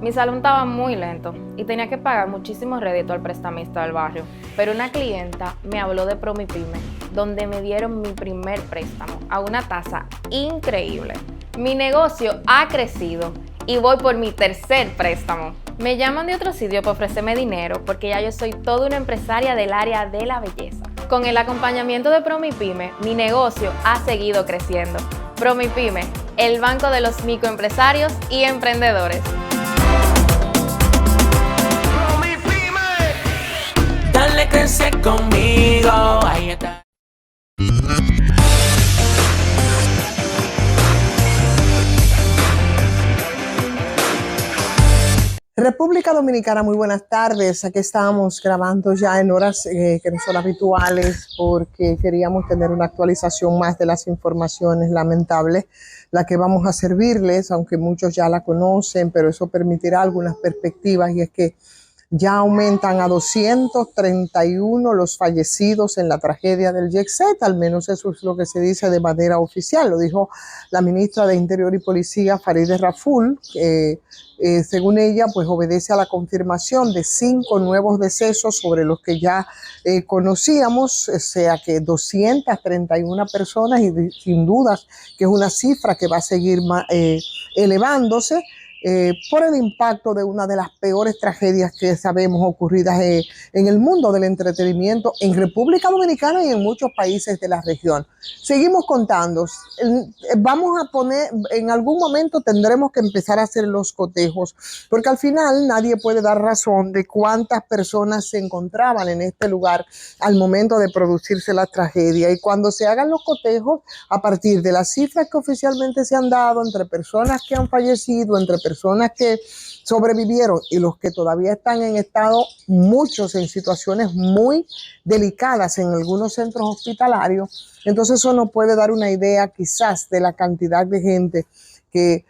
Mi salón estaba muy lento y tenía que pagar muchísimo rédito al prestamista del barrio, pero una clienta me habló de Promipyme, donde me dieron mi primer préstamo a una tasa increíble. Mi negocio ha crecido y voy por mi tercer préstamo. Me llaman de otro sitio para ofrecerme dinero porque ya yo soy toda una empresaria del área de la belleza. Con el acompañamiento de Promipyme, mi negocio ha seguido creciendo. Promipyme, el banco de los microempresarios y emprendedores. Dale, crece conmigo, ahí está. República Dominicana, muy buenas tardes. Aquí estamos grabando ya en horas que no son habituales porque queríamos tener una actualización más de las informaciones lamentables, la que vamos a servirles, aunque muchos ya la conocen, pero eso permitirá algunas perspectivas, y es que ya aumentan a 231 los fallecidos en la tragedia del Jet Set, al menos eso es lo que se dice de manera oficial. Lo dijo la ministra de Interior y Policía, Farideh Raful, que según ella, pues obedece a la confirmación de 5 nuevos decesos sobre los que ya conocíamos, o sea que 231 personas, y sin dudas que es una cifra que va a seguir elevándose. Por el impacto de una de las peores tragedias que sabemos ocurridas en el mundo del entretenimiento en República Dominicana y en muchos países de la región. Seguimos contando. Vamos a poner, en algún momento tendremos que empezar a hacer los cotejos, porque al final nadie puede dar razón de cuántas personas se encontraban en este lugar al momento de producirse la tragedia. Y cuando se hagan los cotejos, a partir de las cifras que oficialmente se han dado entre personas que han fallecido, entre personas que sobrevivieron y los que todavía están en estado, muchos en situaciones muy delicadas en algunos centros hospitalarios, entonces eso nos puede dar una idea quizás de la cantidad de gente que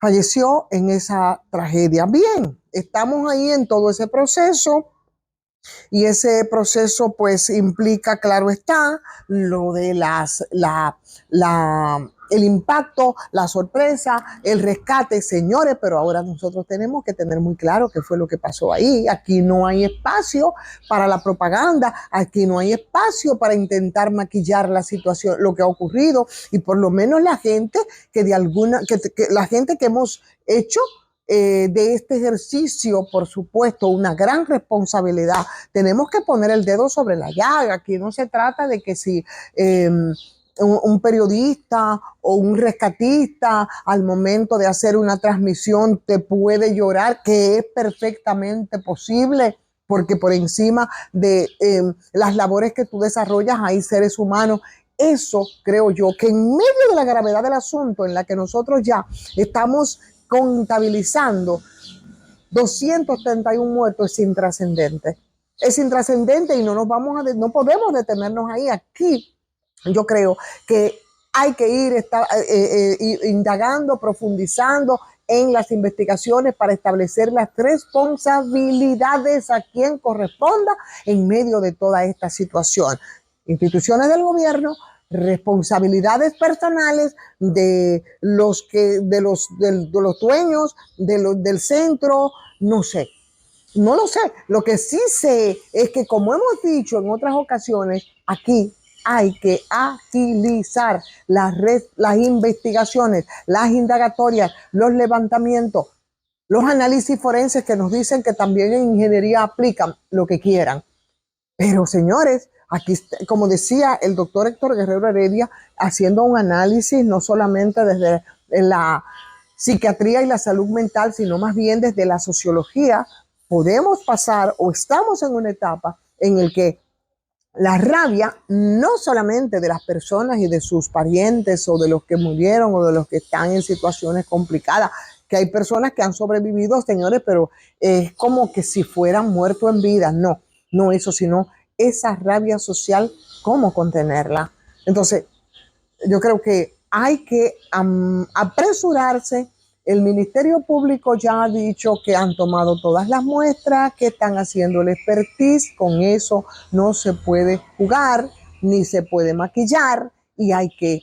falleció en esa tragedia. Bien, estamos ahí en todo ese proceso. Y ese proceso pues implica, claro está, lo de el impacto, la sorpresa, el rescate, señores, pero ahora nosotros tenemos que tener muy claro qué fue lo que pasó ahí. Aquí no hay espacio para la propaganda, aquí no hay espacio para intentar maquillar la situación, lo que ha ocurrido, y por lo menos la gente la gente que hemos hecho de este ejercicio, por supuesto, una gran responsabilidad. Tenemos que poner el dedo sobre la llaga. Aquí no se trata de que si un periodista o un rescatista al momento de hacer una transmisión te puede llorar, que es perfectamente posible, porque por encima de las labores que tú desarrollas hay seres humanos. Eso creo yo que en medio de la gravedad del asunto, en la que nosotros ya estamos contabilizando 231 muertos, es intrascendente. Es intrascendente y no podemos detenernos ahí. Aquí yo creo que hay que ir indagando, profundizando en las investigaciones para establecer las responsabilidades a quien corresponda en medio de toda esta situación. Instituciones del gobierno, responsabilidades personales de los dueños del centro, no sé. No lo sé. Lo que sí sé es que, como hemos dicho en otras ocasiones, aquí hay que agilizar las investigaciones, las indagatorias, los levantamientos, los análisis forenses que nos dicen que también en ingeniería aplican lo que quieran. Pero señores, aquí, como decía el doctor Héctor Guerrero Heredia, haciendo un análisis no solamente desde la psiquiatría y la salud mental, sino más bien desde la sociología, podemos pasar o estamos en una etapa en la que la rabia, no solamente de las personas y de sus parientes o de los que murieron o de los que están en situaciones complicadas, que hay personas que han sobrevivido, señores, pero es como que si fueran muertos en vida. No eso, sino esa rabia social, ¿cómo contenerla? Entonces, yo creo que hay que apresurarse. El Ministerio Público ya ha dicho que han tomado todas las muestras, que están haciendo el expertise. Con eso no se puede jugar, ni se puede maquillar, y hay que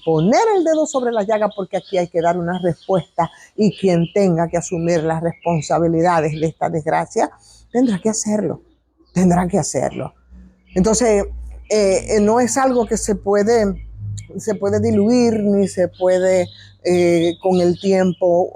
poner el dedo sobre la llaga porque aquí hay que dar una respuesta y quien tenga que asumir las responsabilidades de esta desgracia tendrá que hacerlo, tendrá que hacerlo. Entonces, no es algo que se puede diluir ni se puede con el tiempo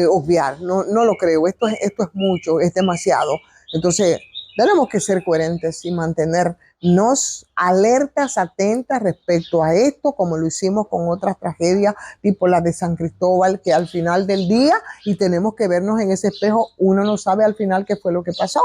obviar. No, no lo creo. Esto es mucho, es demasiado. Entonces, tenemos que ser coherentes y mantenernos alertas, atentas respecto a esto, como lo hicimos con otras tragedias, tipo la de San Cristóbal, que al final del día, y tenemos que vernos en ese espejo, uno no sabe al final qué fue lo que pasó.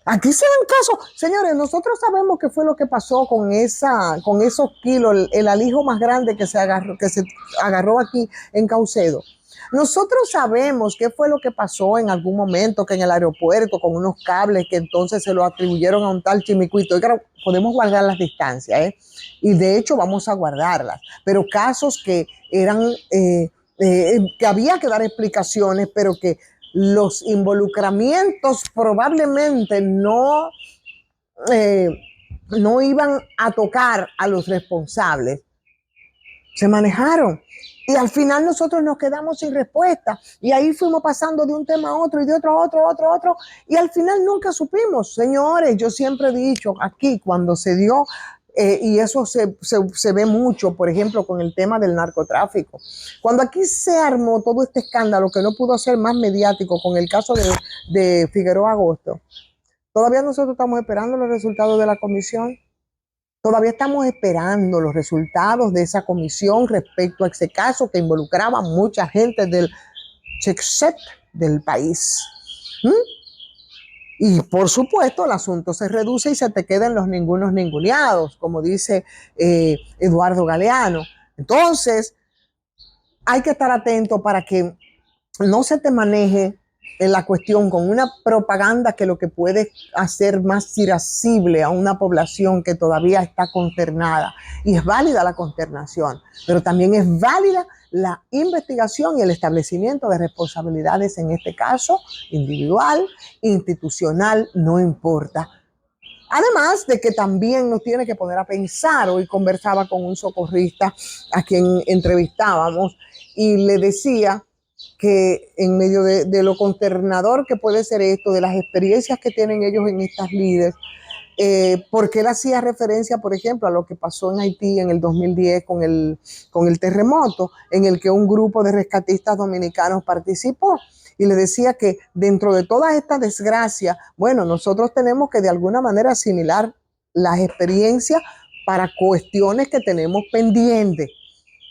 Aquí se dan casos, señores, nosotros sabemos qué fue lo que pasó con esos kilos, el alijo más grande que se agarró aquí en Caucedo. Nosotros sabemos qué fue lo que pasó en algún momento, que en el aeropuerto, con unos cables que entonces se lo atribuyeron a un tal Chimicuito. Y claro, podemos guardar las distancias, ¿eh? Y de hecho vamos a guardarlas. Pero casos que eran, que había que dar explicaciones, pero que los involucramientos probablemente no iban a tocar a los responsables. Se manejaron. Y al final nosotros nos quedamos sin respuesta. Y ahí fuimos pasando de un tema a otro y de otro a otro. Y al final nunca supimos. Señores, yo siempre he dicho aquí, cuando se dio, y eso se ve mucho, por ejemplo, con el tema del narcotráfico. Cuando aquí se armó todo este escándalo que no pudo ser más mediático con el caso de Figueroa Agosto, todavía nosotros estamos esperando los resultados de la comisión. Todavía estamos esperando los resultados de esa comisión respecto a ese caso que involucraba a mucha gente del Chexet del país. Y por supuesto el asunto se reduce y se te quedan los ningunos ninguneados, como dice Eduardo Galeano. Entonces hay que estar atento para que no se te maneje en la cuestión con una propaganda que lo que puede hacer más irascible a una población que todavía está consternada. Y es válida la consternación, pero también es válida la investigación y el establecimiento de responsabilidades, en este caso individual, institucional, no importa. Además de que también nos tiene que poner a pensar. Hoy conversaba con un socorrista a quien entrevistábamos y le decía que en medio de lo consternador que puede ser esto, de las experiencias que tienen ellos en estas lides, porque él hacía referencia, por ejemplo, a lo que pasó en Haití en el 2010 con el terremoto, en el que un grupo de rescatistas dominicanos participó. Y le decía que dentro de toda esta desgracia, bueno, nosotros tenemos que de alguna manera asimilar las experiencias para cuestiones que tenemos pendientes.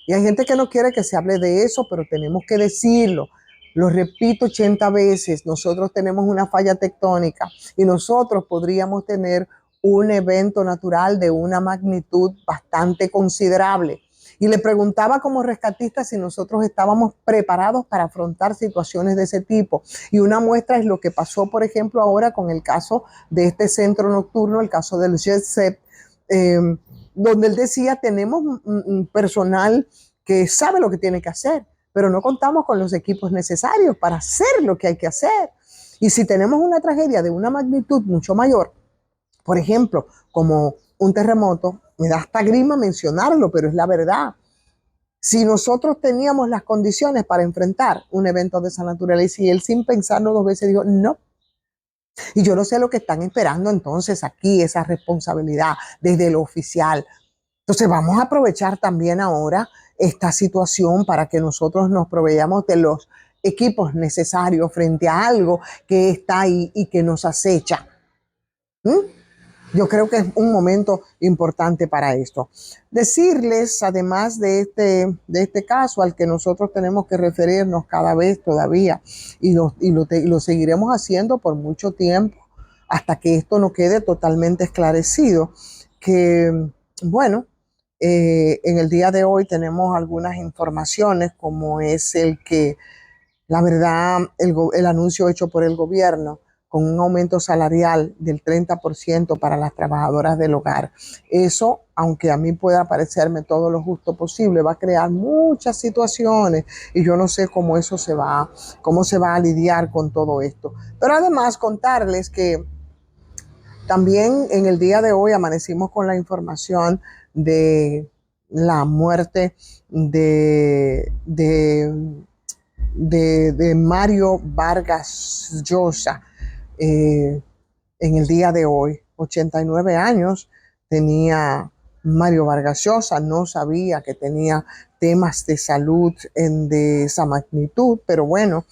Y hay gente que no quiere que se hable de eso, pero tenemos que decirlo. Lo repito 80 veces, nosotros tenemos una falla tectónica y nosotros podríamos tener un evento natural de una magnitud bastante considerable. Y le preguntaba como rescatista si nosotros estábamos preparados para afrontar situaciones de ese tipo. Y una muestra es lo que pasó, por ejemplo, ahora con el caso de este centro nocturno, el caso del Jet Set, donde él decía, tenemos un personal que sabe lo que tiene que hacer, pero no contamos con los equipos necesarios para hacer lo que hay que hacer. Y si tenemos una tragedia de una magnitud mucho mayor, por ejemplo, como un terremoto, me da hasta grima mencionarlo, pero es la verdad. Si nosotros teníamos las condiciones para enfrentar un evento de esa naturaleza y él sin pensarlo dos veces dijo, no. Y yo no sé lo que están esperando entonces aquí, esa responsabilidad desde lo oficial. Entonces vamos a aprovechar también ahora esta situación para que nosotros nos proveamos de los equipos necesarios frente a algo que está ahí y que nos acecha. Yo creo que es un momento importante para esto. Decirles, además de este caso al que nosotros tenemos que referirnos cada vez todavía, y lo seguiremos haciendo por mucho tiempo, hasta que esto no quede totalmente esclarecido, que, bueno, en el día de hoy tenemos algunas informaciones, como es la verdad, el anuncio hecho por el gobierno, con un aumento salarial del 30% para las trabajadoras del hogar. Eso, aunque a mí pueda parecerme todo lo justo posible, va a crear muchas situaciones y yo no sé cómo cómo se va a lidiar con todo esto. Pero además contarles que también en el día de hoy amanecimos con la información de la muerte de Mario Vargas Llosa en el día de hoy. 89 años tenía Mario Vargas Llosa, no sabía que tenía temas de salud de esa magnitud, pero bueno,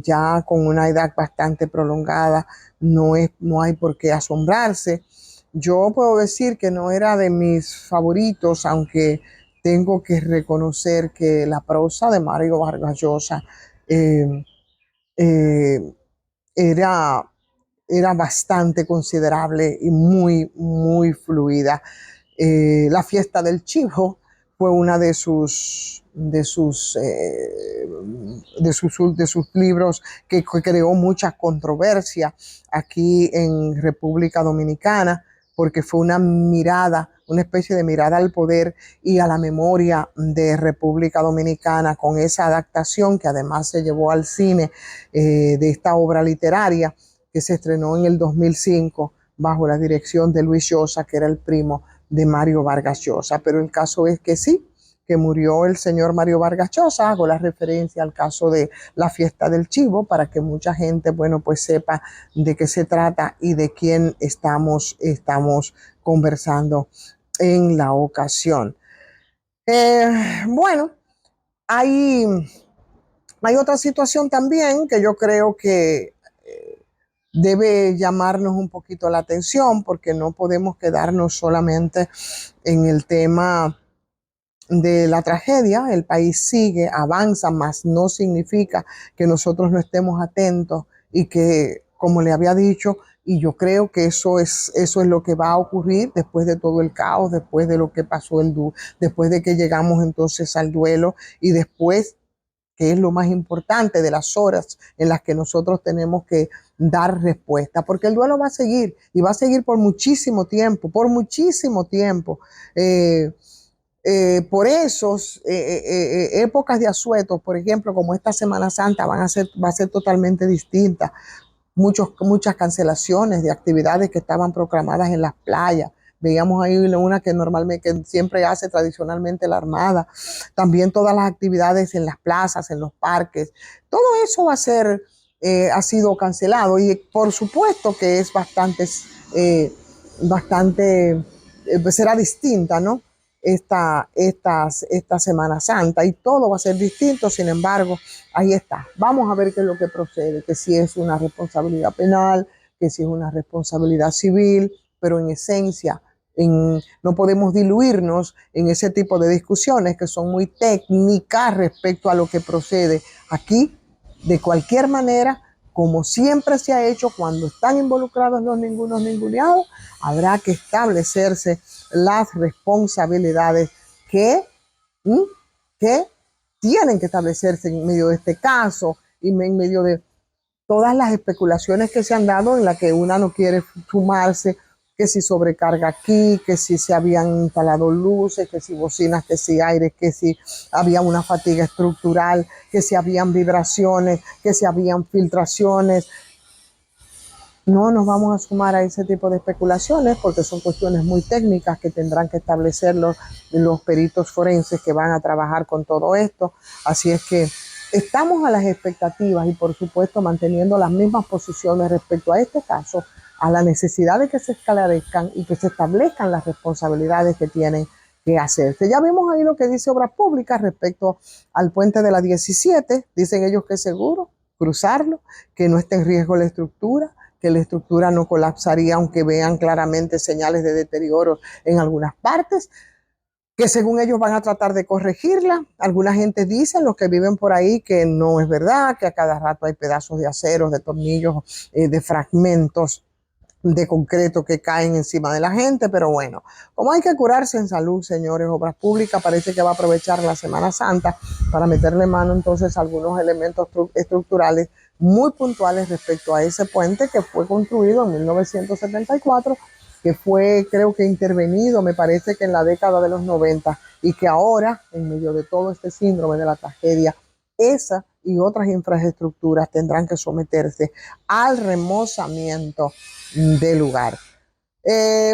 ya con una edad bastante prolongada no hay por qué asombrarse. Yo puedo decir que no era de mis favoritos, aunque tengo que reconocer que la prosa de Mario Vargas Llosa eh, eh, era, era bastante considerable y muy fluida. La fiesta del Chivo fue una de sus libros que creó mucha controversia aquí en República Dominicana, porque fue una especie de mirada al poder y a la memoria de República Dominicana, con esa adaptación que además se llevó al cine de esta obra literaria que se estrenó en el 2005 bajo la dirección de Luis Llosa, que era el primo de Mario Vargas Llosa. Pero el caso es que sí, que murió el señor Mario Vargas Llosa. Hago la referencia al caso de la fiesta del Chivo para que mucha gente, bueno, pues sepa de qué se trata y de quién estamos conversando en la ocasión. Bueno, hay, hay otra situación también que yo creo que debe llamarnos un poquito la atención, porque no podemos quedarnos solamente en el tema de la tragedia. El país sigue, avanza, más no significa que nosotros no estemos atentos y que, como le había dicho, y yo creo que eso es lo que va a ocurrir después de todo el caos, después de lo que pasó después de que llegamos entonces al duelo y después, que es lo más importante, de las horas en las que nosotros tenemos que dar respuesta, porque el duelo va a seguir y va a seguir por muchísimo tiempo, por muchísimo tiempo. Por esos épocas de asueto, por ejemplo, como esta Semana Santa, va a ser totalmente distinta. Muchas cancelaciones de actividades que estaban proclamadas en las playas. Veíamos ahí una que siempre hace tradicionalmente la Armada. También todas las actividades en las plazas, en los parques. Todo eso ha sido cancelado y por supuesto que es será distinta, ¿no? Esta Semana Santa y todo va a ser distinto. Sin embargo, ahí está. Vamos a ver qué es lo que procede, que si es una responsabilidad penal, que si es una responsabilidad civil, pero en esencia no podemos diluirnos en ese tipo de discusiones que son muy técnicas respecto a lo que procede aquí. De cualquier manera, como siempre se ha hecho cuando están involucrados los ninguneados, habrá que establecerse las responsabilidades que, que tienen que establecerse en medio de este caso y en medio de todas las especulaciones que se han dado, en la que una no quiere sumarse, que si sobrecarga aquí, que si se habían instalado luces, que si bocinas, que si aire, que si había una fatiga estructural, que si habían vibraciones, que si habían filtraciones. No nos vamos a sumar a ese tipo de especulaciones porque son cuestiones muy técnicas que tendrán que establecer los peritos forenses que van a trabajar con todo esto. Así es que estamos a las expectativas y por supuesto manteniendo las mismas posiciones respecto a este caso, a la necesidad de que se esclarezcan y que se establezcan las responsabilidades que tienen que hacerse. Ya vimos ahí lo que dice Obras Públicas respecto al puente de la 17. Dicen ellos que es seguro cruzarlo, que no está en riesgo la estructura, que la estructura no colapsaría aunque vean claramente señales de deterioro en algunas partes, que según ellos van a tratar de corregirla. Alguna gente dice, los que viven por ahí, que no es verdad, que a cada rato hay pedazos de aceros, de tornillos, de fragmentos de concreto que caen encima de la gente, pero bueno, como hay que curarse en salud, señores, Obras Públicas parece que va a aprovechar la Semana Santa para meterle mano entonces a algunos elementos estructurales muy puntuales respecto a ese puente que fue construido en 1974, que fue, creo que intervenido, me parece que en la década de los 90, y que ahora, en medio de todo este síndrome de la tragedia, esa y otras infraestructuras tendrán que someterse al remozamiento del lugar.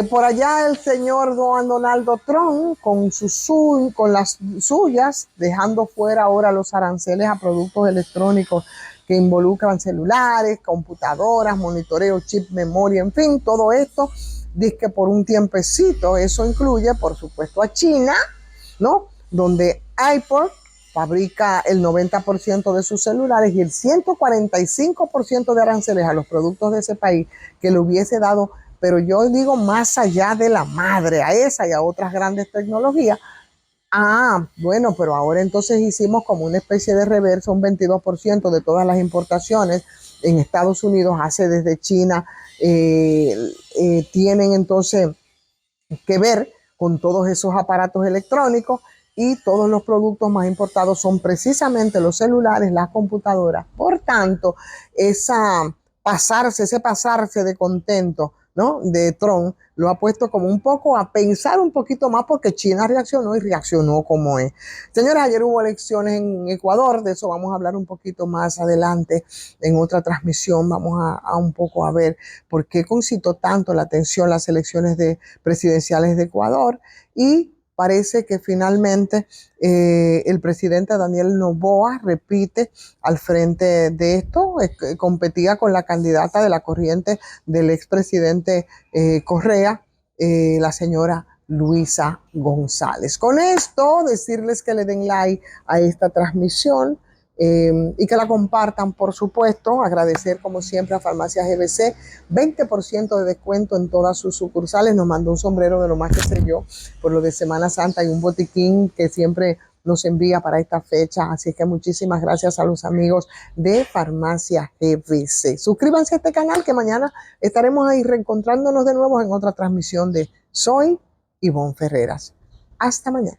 Por allá el señor Don Donaldo Trump con las suyas, dejando fuera ahora los aranceles a productos electrónicos que involucran celulares, computadoras, monitoreo, chip, memoria, en fin, todo esto, dice que por un tiempecito. Eso incluye, por supuesto, a China, ¿no? Donde Apple fabrica el 90% de sus celulares y el 145% de aranceles a los productos de ese país que le hubiese dado, pero yo digo más allá de la madre, a esa y a otras grandes tecnologías. Bueno, pero ahora entonces hicimos como una especie de reverso, un 22% de todas las importaciones en Estados Unidos hace desde China, tienen entonces que ver con todos esos aparatos electrónicos, y todos los productos más importados son precisamente los celulares, las computadoras. Por tanto, ese pasarse de contento, ¿no?, de Trump lo ha puesto como un poco a pensar un poquito más, porque China reaccionó y reaccionó como es. Señores, ayer hubo elecciones en Ecuador, de eso vamos a hablar un poquito más adelante en otra transmisión. Vamos a un poco a ver por qué concitó tanto la atención las elecciones presidenciales de Ecuador, y parece que finalmente el presidente Daniel Noboa repite al frente de esto. Competía con la candidata de la corriente del expresidente Correa, la señora Luisa González. Con esto, decirles que le den like a esta transmisión y que la compartan, por supuesto. Agradecer como siempre a Farmacias GBC, 20% de descuento en todas sus sucursales. Nos mandó un sombrero de lo más que sé yo por lo de Semana Santa y un botiquín que siempre nos envía para esta fecha. Así que muchísimas gracias a los amigos de Farmacias GBC. Suscríbanse a este canal, que mañana estaremos ahí reencontrándonos de nuevo en otra transmisión de Soy Ivonne Ferreras. Hasta mañana.